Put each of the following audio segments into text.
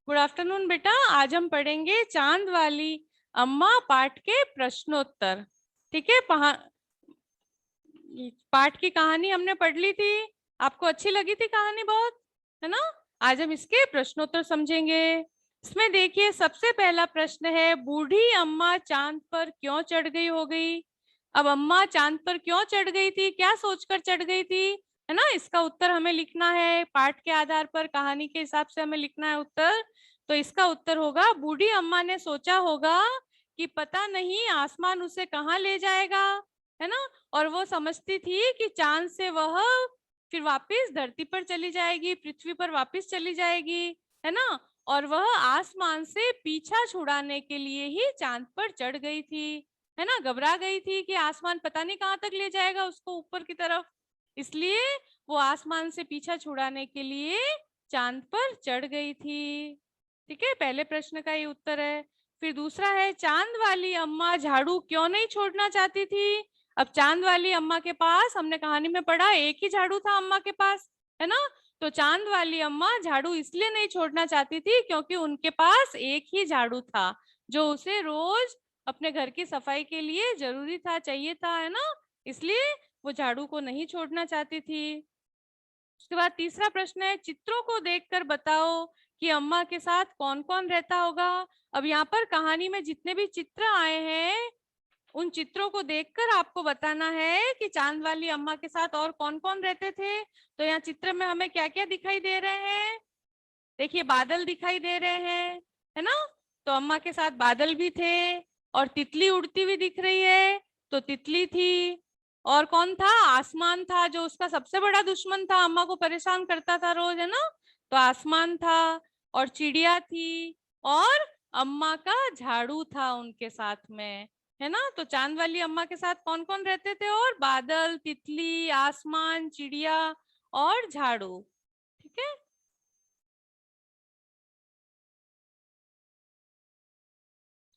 Good afternoon बेटा। आज हम पढ़ेंगे चांद वाली अम्मा पाठ के प्रश्नोत्तर। ठीक है। पाठ की कहानी हमने पढ़ ली थी, आपको अच्छी लगी थी कहानी बहुत, है ना। आज हम इसके प्रश्नोत्तर समझेंगे। इसमें देखिए, सबसे पहला प्रश्न है, बूढ़ी अम्मा चांद पर क्यों चढ़ गई हो गई। अब अम्मा चांद पर क्यों चढ़ गई थी, क्या सोचकर चढ़ गई थी, है ना। इसका उत्तर हमें लिखना है, पाठ के आधार पर कहानी के हिसाब से हमें लिखना है उत्तर। तो इसका उत्तर होगा, बूढ़ी अम्मा ने सोचा होगा कि पता नहीं आसमान उसे कहाँ ले जाएगा, है ना। और वो समझती थी कि चांद से वह फिर वापस धरती पर चली जाएगी, पृथ्वी पर वापस चली जाएगी, है ना। और वह आसमान से पीछा छुड़ाने के लिए ही चांद पर चढ़ गई थी, है ना। घबरा गई थी कि आसमान पता नहीं कहाँ तक ले जाएगा उसको, ऊपर की तरफ, इसलिए वो आसमान से पीछा छुड़ाने के लिए चांद पर चढ़ गई थी। ठीक है, पहले प्रश्न का ये उत्तर है। फिर दूसरा है, चांद वाली अम्मा झाड़ू क्यों नहीं छोड़ना चाहती थी। अब चांद वाली अम्मा के पास, हमने कहानी में पढ़ा, एक ही झाड़ू था अम्मा के पास, है ना। तो चांद वाली अम्मा झाड़ू इसलिए नहीं छोड़ना चाहती थी क्योंकि उनके पास एक ही झाड़ू था जो उसे रोज अपने घर की सफाई के लिए जरूरी था, चाहिए था, है ना। इसलिए वो झाड़ू को नहीं छोड़ना चाहती थी। उसके बाद तीसरा प्रश्न है, चित्रों को देखकर बताओ कि अम्मा के साथ कौन कौन रहता होगा। अब यहाँ पर कहानी में जितने भी चित्र आए हैं उन चित्रों को देखकर आपको बताना है कि चांद वाली अम्मा के साथ और कौन कौन रहते थे। तो यहाँ चित्र में हमें क्या क्या दिखाई दे रहे हैं। देखिए, बादल दिखाई दे रहे हैं, है ना। तो अम्मा के साथ बादल भी थे, और तितली उड़ती हुई दिख रही है, तो तितली थी। और कौन था, आसमान था, जो उसका सबसे बड़ा दुश्मन था, अम्मा को परेशान करता था रोज, है ना। तो आसमान था, और चिड़िया थी, और अम्मा का झाड़ू था उनके साथ में, है ना। तो चांद वाली अम्मा के साथ कौन कौन रहते थे, और बादल, तितली, आसमान, चिड़िया और झाड़ू। ठीक है।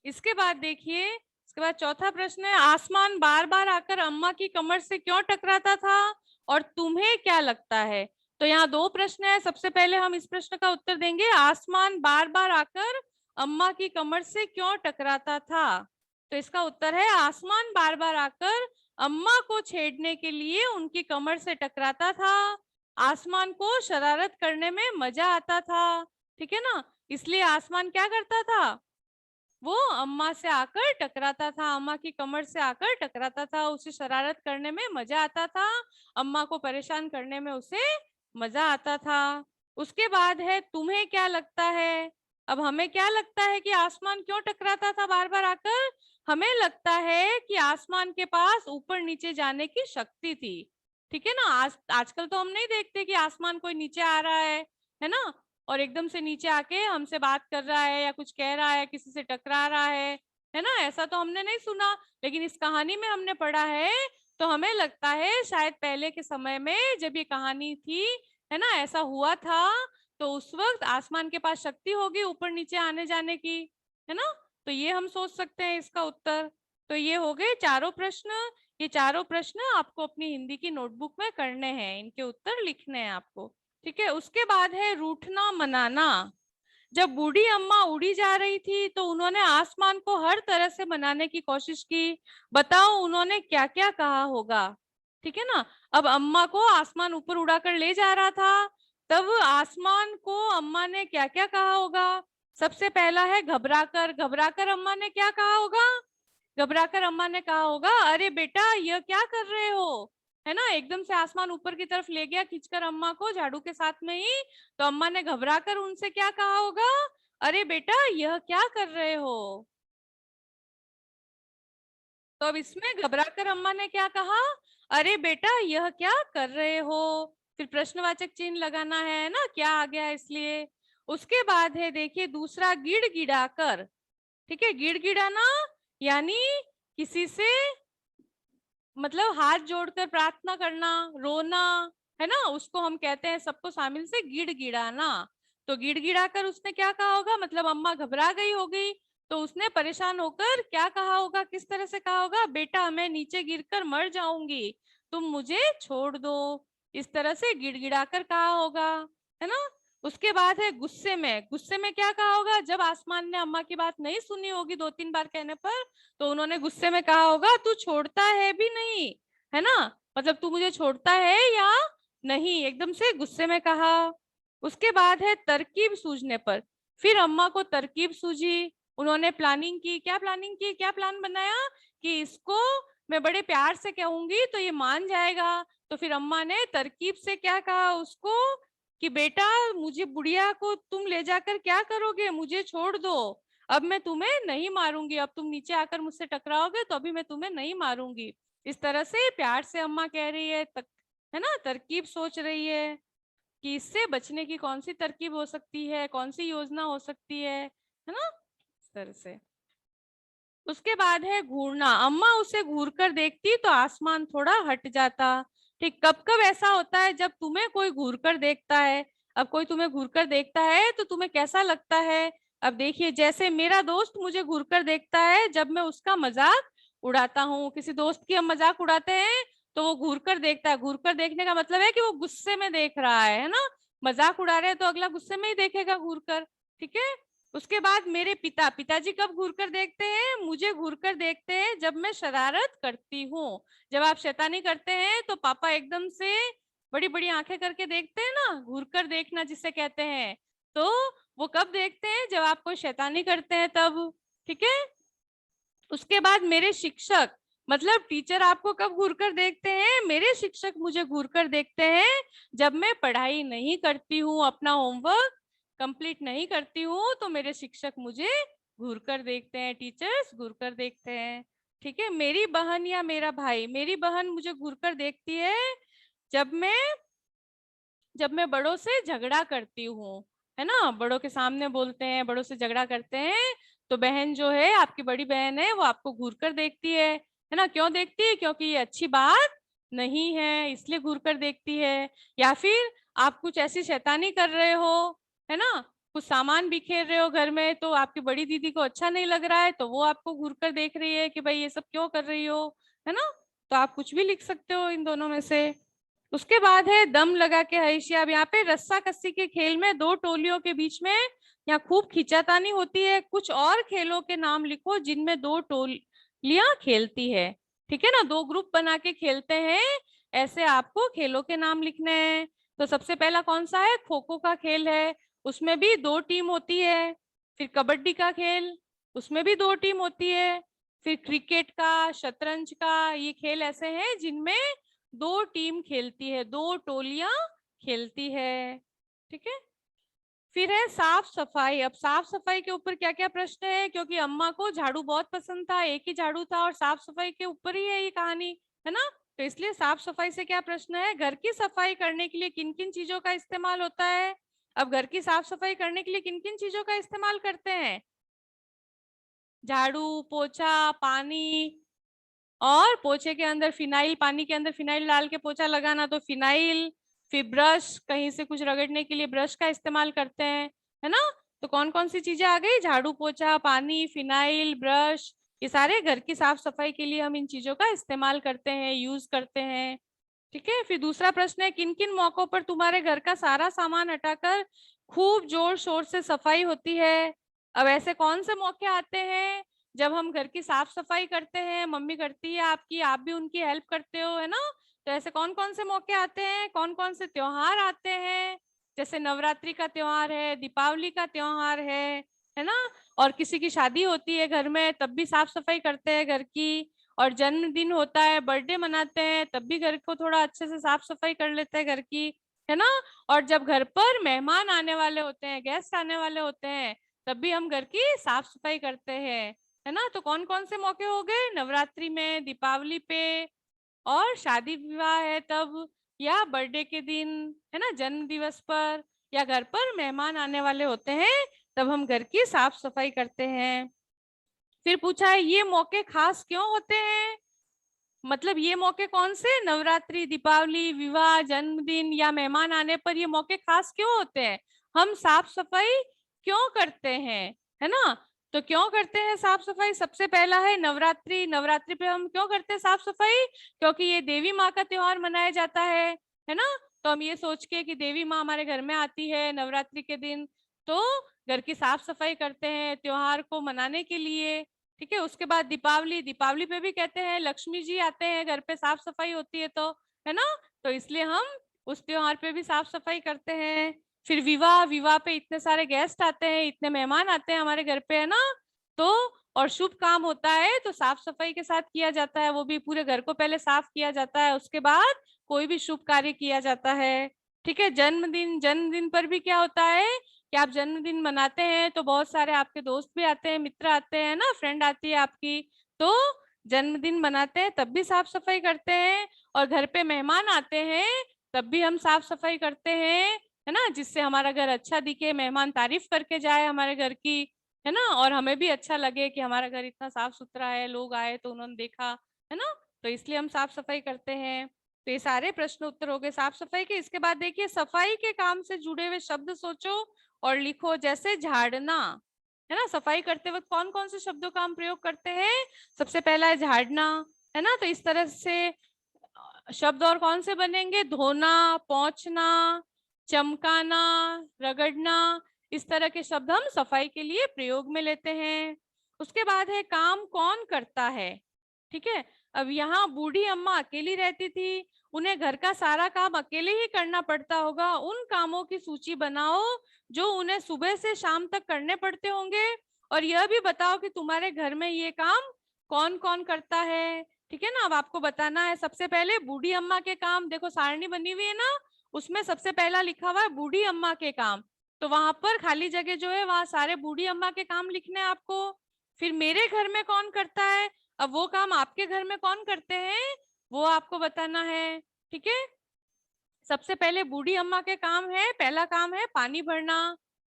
इसके बाद देखिए, इसके बाद चौथा प्रश्न है, आसमान बार बार आकर अम्मा की कमर से क्यों टकराता था और तुम्हें क्या लगता है। तो यहाँ दो प्रश्न है। सबसे पहले हम इस प्रश्न का उत्तर देंगे, आसमान बार बार आकर अम्मा की कमर से क्यों टकराता था। तो इसका उत्तर है, आसमान बार बार आकर अम्मा को छेड़ने के लिए उनकी कमर से टकराता था। आसमान को शरारत करने में मजा आता था, ठीक है ना। इसलिए आसमान क्या करता था, वो अम्मा से आकर टकराता था, अम्मा की कमर से आकर टकराता था, उसे शरारत करने में मजा आता था, अम्मा को परेशान करने में उसे मजा आता था। उसके बाद है, तुम्हें क्या लगता है। अब हमें क्या लगता है कि आसमान क्यों टकराता था बार बार आकर। हमें लगता है कि आसमान के पास ऊपर नीचे जाने की शक्ति थी, ठीक है ना। आजकल तो हम नहीं देखते कि आसमान कोई नीचे आ रहा है ना, और एकदम से नीचे आके हमसे बात कर रहा है या कुछ कह रहा है, किसी से टकरा रहा है ना। ऐसा तो हमने नहीं सुना, लेकिन इस कहानी में हमने पढ़ा है। तो हमें लगता है शायद पहले के समय में जब ये कहानी थी, है ना, ऐसा हुआ था, तो उस वक्त आसमान के पास शक्ति होगी ऊपर नीचे आने जाने की, है ना। तो ये हम सोच सकते हैं इसका उत्तर। तो ये हो गए चारों प्रश्न। ये चारों प्रश्न आपको अपनी हिंदी की नोटबुक में करने हैं, इनके उत्तर लिखने हैं आपको। ठीक है। उसके बाद है, रूठना मनाना। जब बूढ़ी अम्मा उड़ी जा रही थी तो उन्होंने आसमान को हर तरह से मनाने की कोशिश की, बताओ उन्होंने क्या क्या कहा होगा। ठीक है ना। अब अम्मा को आसमान ऊपर उड़ाकर ले जा रहा था, तब आसमान को अम्मा ने क्या क्या कहा होगा। सबसे पहला है, घबराकर। घबराकर अम्मा ने क्या कहा होगा, घबराकर अम्मा ने कहा होगा, अरे बेटा यह क्या कर रहे हो, है ना। एकदम से आसमान ऊपर की तरफ ले गया खींचकर अम्मा को झाड़ू के साथ में ही। तो अम्मा ने घबराकर उनसे क्या कहा होगा, अरे बेटा यह क्या कर रहे हो। तो अब इसमें घबराकर अम्मा ने क्या कहा, अरे बेटा यह क्या कर रहे हो। फिर प्रश्नवाचक चिन्ह लगाना है ना, क्या आ गया इसलिए। उसके बाद है, देखिए दूसरा, गिड़गिड़ाकर। ठीक है, गिड़गिड़ाना यानी किसी से, मतलब हाथ जोड़कर प्रार्थना करना, रोना, है ना, उसको हम कहते हैं सबको शामिल से गिड़गिड़ाना। तो गिड़गिड़ा कर उसने क्या कहा होगा, मतलब अम्मा घबरा गई होगी, तो उसने परेशान होकर क्या कहा होगा, किस तरह से कहा होगा, बेटा मैं नीचे गिरकर मर जाऊंगी, तुम मुझे छोड़ दो। इस तरह से गिड़गिड़ा कर कहा होगा, है ना। उसके बाद है गुस्से में। गुस्से में क्या कहा होगा? जब आसमान ने अम्मा की बात नहीं सुनी होगी 2-3 बार कहने पर, तो उन्होंने गुस्से में कहा होगा तू छोड़ता है भी नहीं, है ना, मतलब तू मुझे छोड़ता है या नहीं, एकदम से गुस्से में कहा। उसके बाद है तरकीब सूझने पर। फिर अम्मा को तरकीब सूझी, उन्होंने प्लानिंग की। क्या प्लानिंग की? क्या प्लान बनाया कि इसको मैं बड़े प्यार से कहूंगी तो ये मान जाएगा। तो फिर अम्मा ने तरकीब से क्या कहा उसको कि बेटा मुझे, बुढ़िया को तुम ले जाकर क्या करोगे, मुझे छोड़ दो, अब मैं तुम्हें नहीं मारूंगी, अब तुम नीचे आकर मुझसे टकराओगे तो अभी मैं तुम्हें नहीं मारूंगी। इस तरह से प्यार से अम्मा कह रही है, है ना, तरकीब सोच रही है कि इससे बचने की कौन सी तरकीब हो सकती है, कौन सी योजना हो सकती है ना, इस तरह से। उसके बाद है घूरना। अम्मा उसे घूर कर देखती तो आसमान थोड़ा हट जाता। ठीक, कब कब ऐसा होता है जब तुम्हें कोई घूर कर देखता है? अब कोई तुम्हें घूर कर देखता है तो तुम्हें कैसा लगता है? अब देखिए, जैसे मेरा दोस्त मुझे घूर कर देखता है जब मैं उसका मजाक उड़ाता हूँ। किसी दोस्त की हम मजाक उड़ाते हैं तो वो घूर कर देखता है। घूर कर देखने का मतलब है कि वो गुस्से में देख रहा है ना। मजाक उड़ा रहे हैं तो अगला गुस्से में ही देखेगा घूर कर। ठीक है। उसके बाद मेरे पिताजी कब घूरकर देखते हैं? मुझे घूरकर देखते हैं जब मैं शरारत करती हूँ। जब आप शैतानी करते हैं तो पापा एकदम से बड़ी बड़ी आंखें करके देखते हैं ना, घूरकर देखना जिसे कहते हैं। तो वो कब देखते हैं? जब आप कोई शैतानी करते हैं तब। ठीक है। उसके बाद मेरे शिक्षक, मतलब टीचर आपको कब घूरकर देखते हैं? मेरे शिक्षक मुझे घूरकर देखते हैं जब मैं पढ़ाई नहीं करती हूँ, अपना होमवर्क कंप्लीट नहीं करती हूँ, तो मेरे शिक्षक मुझे घूरकर देखते हैं, टीचर्स घूरकर देखते हैं। ठीक है। मेरी बहन या मेरा भाई, मेरी बहन मुझे घूरकर देखती है जब मैं बड़ों से झगड़ा करती हूँ, है ना, बड़ों के सामने बोलते हैं, बड़ों से झगड़ा करते हैं, तो बहन जो है, आपकी बड़ी बहन है, वो आपको घूर कर देखती है ना। क्यों देखती है? क्योंकि ये अच्छी बात नहीं है, इसलिए घूर कर देखती है। या फिर आप कुछ ऐसी शैतानी कर रहे हो, है ना, कुछ सामान बिखेर रहे हो घर में, तो आपकी बड़ी दीदी को अच्छा नहीं लग रहा है तो वो आपको घूर कर देख रही है कि भाई ये सब क्यों कर रही हो, है ना। तो आप कुछ भी लिख सकते हो इन दोनों में से। उसके बाद है दम लगा के हईशिया। अब यहाँ पे रस्सा कस्सी के खेल में दो टोलियों के बीच में यहाँ खूब खींचातानी होती है। कुछ और खेलों के नाम लिखो जिनमें दो टोलियां खेलती है। ठीक है ना, दो ग्रुप बना के खेलते हैं, ऐसे आपको खेलों के नाम लिखने हैं। तो सबसे पहला कौन सा है? खो खो का खेल है, उसमें भी दो टीम होती है। फिर कबड्डी का खेल, उसमें भी दो टीम होती है। फिर क्रिकेट का, शतरंज का, ये खेल ऐसे हैं जिनमें दो टीम खेलती है, दो टोलियां खेलती है। ठीक है। फिर है साफ सफाई। अब साफ सफाई के ऊपर क्या क्या प्रश्न है? क्योंकि अम्मा को झाड़ू बहुत पसंद था, एक ही झाड़ू था, और साफ सफाई के ऊपर ही है ये कहानी, है ना। तो इसलिए साफ सफाई से क्या प्रश्न है? घर की सफाई करने के लिए किन किन चीजों का इस्तेमाल होता है? अब घर की साफ सफाई करने के लिए किन किन चीजों का इस्तेमाल करते हैं? झाड़ू, पोछा, पानी, और पोछे के अंदर फिनाइल, पानी के अंदर फिनाइल डाल के पोछा लगाना, तो फिनाइल। फिर ब्रश, कहीं से कुछ रगड़ने के लिए ब्रश का इस्तेमाल करते हैं, है ना। तो कौन कौन सी चीजें आ गई? झाड़ू, पोछा, पानी, फिनाइल, ब्रश, ये सारे घर की साफ सफाई के लिए हम इन चीजों का इस्तेमाल करते हैं, यूज करते हैं। ठीक है। फिर दूसरा प्रश्न है, किन किन मौकों पर तुम्हारे घर का सारा सामान हटाकर खूब जोर शोर से सफाई होती है? अब ऐसे कौन से मौके आते हैं जब हम घर की साफ सफाई करते हैं? मम्मी करती है आपकी, आप भी उनकी हेल्प करते हो, है ना। तो ऐसे कौन कौन से मौके आते हैं, कौन कौन से त्योहार आते हैं? जैसे नवरात्रि का त्योहार है, दीपावली का त्योहार है ना। और किसी की शादी होती है घर में तब भी साफ सफाई करते हैं घर की। और जन्मदिन होता है, बर्थडे मनाते हैं, तब भी घर को थोड़ा अच्छे से साफ सफाई कर लेते हैं घर की, है ना। और जब घर पर मेहमान आने वाले होते हैं, गेस्ट आने वाले होते हैं, तब भी हम घर की साफ सफाई करते हैं, है ना। तो कौन कौन से मौके हो गए? नवरात्रि में, दीपावली पे, और शादी विवाह है तब, या बर्थडे के दिन, है ना, जन्म दिवस पर, या घर पर मेहमान आने वाले होते हैं तब हम घर की साफ सफाई करते हैं। फिर पूछा है ये मौके खास क्यों होते हैं? मतलब ये मौके कौन से? नवरात्रि, दीपावली, विवाह, जन्मदिन या मेहमान आने पर ये मौके खास क्यों होते हैं? हम साफ सफाई क्यों करते हैं, है ना। तो क्यों करते हैं साफ सफाई? सबसे पहला है नवरात्रि। नवरात्रि पे हम क्यों करते हैं साफ सफाई? क्योंकि ये देवी माँ का त्योहार मनाया जाता है ना। तो हम ये सोच के कि देवी माँ हमारे घर में आती है नवरात्रि के दिन, तो घर की साफ सफाई करते हैं त्योहार को मनाने के लिए। ठीक है, उसके बाद दीपावली, दीपावली पे भी कहते हैं लक्ष्मी जी आते हैं घर पे, साफ सफाई होती है तो, है ना, तो इसलिए हम उस त्योहार पे भी साफ सफाई करते हैं। फिर विवाह, विवाह पे इतने सारे गेस्ट आते हैं, इतने मेहमान आते हैं हमारे घर पे, है ना, तो और शुभ काम होता है तो साफ सफाई के साथ किया जाता है, वो भी पूरे घर को पहले साफ किया जाता है, उसके बाद कोई भी शुभ कार्य किया जाता है। ठीक है, जन्मदिन, जन्मदिन पर भी क्या होता है कि आप जन्मदिन मनाते हैं तो बहुत सारे आपके दोस्त भी आते हैं, मित्र आते हैं ना, फ्रेंड आती है आपकी, तो जन्मदिन मनाते हैं तब भी साफ सफाई करते हैं, और घर पे मेहमान आते हैं तब भी हम साफ सफाई करते हैं, है ना, जिससे हमारा घर अच्छा दिखे, मेहमान तारीफ करके जाए हमारे घर की, है ना, और हमें भी अच्छा लगे कि हमारा घर इतना साफ सुथरा है, लोग आए तो उन्होंने देखा, है ना, तो इसलिए हम साफ सफाई करते हैं। तो ये सारे प्रश्न उत्तर हो गए साफ सफाई के। इसके बाद देखिए सफाई के काम से जुड़े हुए शब्द सोचो और लिखो, जैसे झाड़ना, है ना, सफाई करते वक्त कौन कौन से शब्दों का हम प्रयोग करते हैं? सबसे पहला है झाड़ना, है ना, तो इस तरह से शब्द और कौन से बनेंगे? धोना, पोंछना, चमकाना, रगड़ना, इस तरह के शब्द हम सफाई के लिए प्रयोग में लेते हैं। उसके बाद है काम कौन करता है। ठीक है, अब यहाँ बूढ़ी अम्मा अकेली रहती थी, उन्हें घर का सारा काम अकेले ही करना पड़ता होगा, उन कामों की सूची बनाओ जो उन्हें सुबह से शाम तक करने पड़ते होंगे, और यह भी बताओ कि तुम्हारे घर में ये काम कौन कौन करता है। ठीक है ना, अब आपको बताना है सबसे पहले बूढ़ी अम्मा के काम, देखो सारणी बनी हुई है ना, उसमें सबसे पहला लिखा हुआ है बूढ़ी अम्मा के काम, तो वहां पर खाली जगह जो है वहां सारे बूढ़ी अम्मा के काम लिखने हैं आपको। फिर मेरे घर में कौन करता है, अब वो काम आपके घर में कौन करते हैं वो आपको बताना है। ठीक है, सबसे पहले बूढ़ी अम्मा के काम है, पहला काम है पानी भरना,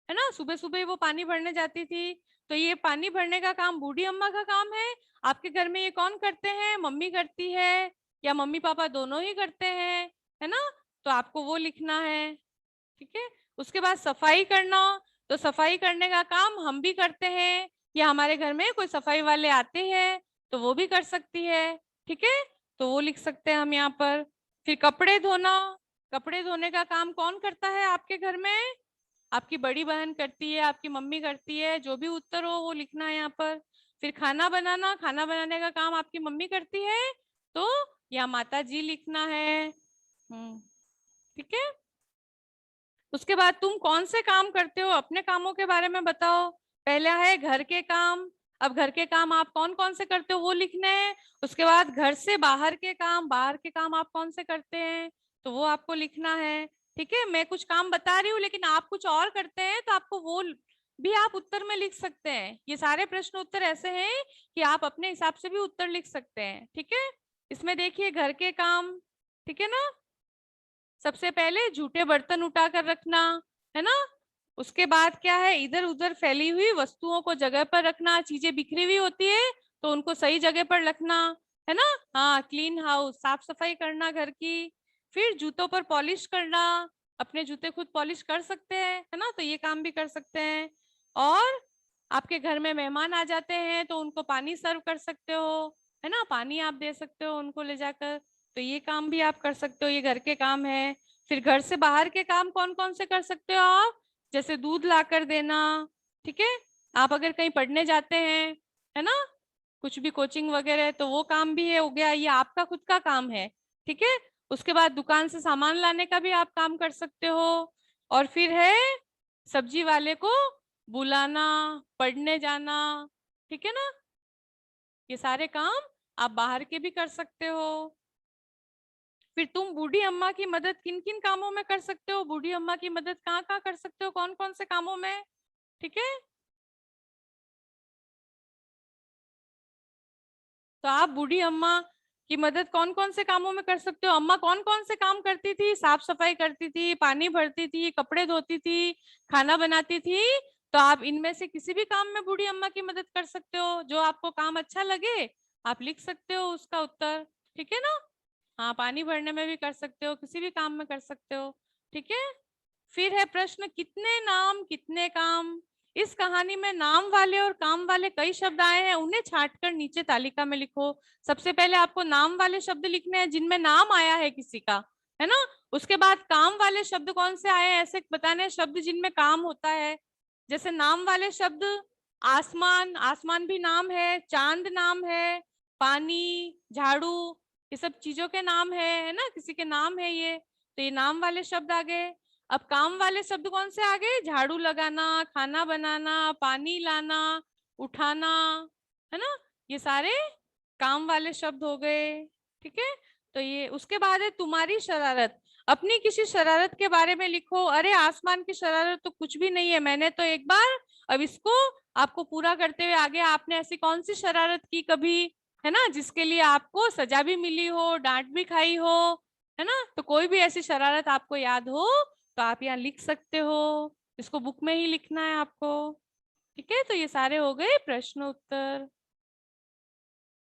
है ना, सुबह सुबह वो पानी भरने जाती थी, तो ये पानी भरने का काम बूढ़ी अम्मा का काम है। आपके घर में ये कौन करते हैं? मम्मी करती है या मम्मी पापा दोनों ही करते हैं, है ना, तो आपको वो लिखना है। ठीक है, उसके बाद सफाई करना, तो सफाई करने का काम हम भी करते हैं या हमारे घर में कोई सफाई वाले आते हैं तो वो भी कर सकती है। ठीक है, तो वो लिख सकते हैं हम यहाँ पर। फिर कपड़े धोना, कपड़े धोने का काम कौन करता है आपके घर में? आपकी बड़ी बहन करती है, आपकी मम्मी करती है, जो भी उत्तर हो वो लिखना है यहाँ पर। फिर खाना बनाना, खाना बनाने का काम आपकी मम्मी करती है तो या माता जी लिखना है। ठीक है, उसके बाद तुम कौन से काम करते हो, अपने कामों के बारे में बताओ। पहला है घर के काम, अब घर के काम आप कौन कौन से करते हो वो लिखने हैं। उसके बाद घर से बाहर के काम, बाहर के काम आप कौन से करते हैं तो वो आपको लिखना है। ठीक है, मैं कुछ काम बता रही हूँ लेकिन आप कुछ और करते हैं तो आपको वो भी आप उत्तर में लिख सकते हैं। ये सारे प्रश्न उत्तर ऐसे हैं कि आप अपने हिसाब से भी उत्तर लिख सकते हैं। ठीक है, इसमें देखिए घर के काम, ठीक है ना, सबसे पहले झूठे बर्तन उठाकर रखना, है ना, उसके बाद क्या है, इधर उधर फैली हुई वस्तुओं को जगह पर रखना, चीजें बिखरी हुई होती है तो उनको सही जगह पर रखना, है ना, हाँ, क्लीन हाउस, साफ सफाई करना घर की। फिर जूतों पर पॉलिश करना, अपने जूते खुद पॉलिश कर सकते हैं, है ना, तो ये काम भी कर सकते हैं। और आपके घर में मेहमान आ जाते हैं तो उनको पानी सर्व कर सकते हो, है ना, पानी आप दे सकते हो उनको ले जाकर, तो ये काम भी आप कर सकते हो, ये घर के काम है। फिर घर से बाहर के काम कौन कौन से कर सकते हो आप? जैसे दूध ला कर देना, ठीक है, आप अगर कहीं पढ़ने जाते हैं, है ना, कुछ भी कोचिंग वगैरह है तो वो काम भी है, हो गया, ये आपका खुद का काम है। ठीक है, उसके बाद दुकान से सामान लाने का भी आप काम कर सकते हो। और फिर है सब्जी वाले को बुलाना, पढ़ने जाना, ठीक है ना, ये सारे काम आप बाहर के भी कर सकते हो। फिर तुम बूढ़ी अम्मा की मदद किन किन कामों में कर सकते हो, बूढ़ी अम्मा की मदद कहाँ कहाँ कर सकते हो, कौन कौन से कामों में? ठीक है, तो आप बूढ़ी अम्मा की मदद कौन कौन से कामों में कर सकते हो? अम्मा कौन कौन से काम करती थी? साफ सफाई करती थी, पानी भरती थी, कपड़े धोती थी, खाना बनाती थी, तो आप इनमें से किसी भी काम में बूढ़ी अम्मा की मदद कर सकते हो, जो आपको काम अच्छा लगे आप लिख सकते हो उसका उत्तर। ठीक है ना, हाँ, पानी भरने में भी कर सकते हो, किसी भी काम में कर सकते हो। ठीक है, फिर है प्रश्न, कितने नाम कितने काम। इस कहानी में नाम वाले और काम वाले कई शब्द आए हैं, उन्हें छांटकर नीचे तालिका में लिखो। सबसे पहले आपको नाम वाले शब्द लिखने हैं जिनमें नाम आया है किसी का, है ना, उसके बाद काम वाले शब्द कौन से आए हैं, ऐसे बताने हैं शब्द जिनमें काम होता है। जैसे नाम वाले शब्द, आसमान, आसमान भी नाम है, चांद नाम है, पानी, झाड़ू, ये सब चीजों के नाम है ना, किसी के नाम है ये, तो ये नाम वाले शब्द आ गए। अब काम वाले शब्द कौन से आ गए, झाड़ू लगाना, खाना बनाना, पानी लाना, उठाना, है ना, ये सारे काम वाले शब्द हो गए। ठीक है, तो ये उसके बाद है तुम्हारी शरारत। अपनी किसी शरारत के बारे में लिखो। अरे आसमान की शरारत तो कुछ भी नहीं है, मैंने तो एक बार, अब इसको आपको पूरा करते हुए आगे, आपने ऐसी कौन सी शरारत की कभी, है ना, जिसके लिए आपको सजा भी मिली हो, डांट भी खाई हो, है ना, तो कोई भी ऐसी शरारत आपको याद हो तो आप यहाँ लिख सकते हो। इसको बुक में ही लिखना है आपको। ठीक है, तो ये सारे हो गए प्रश्न उत्तर।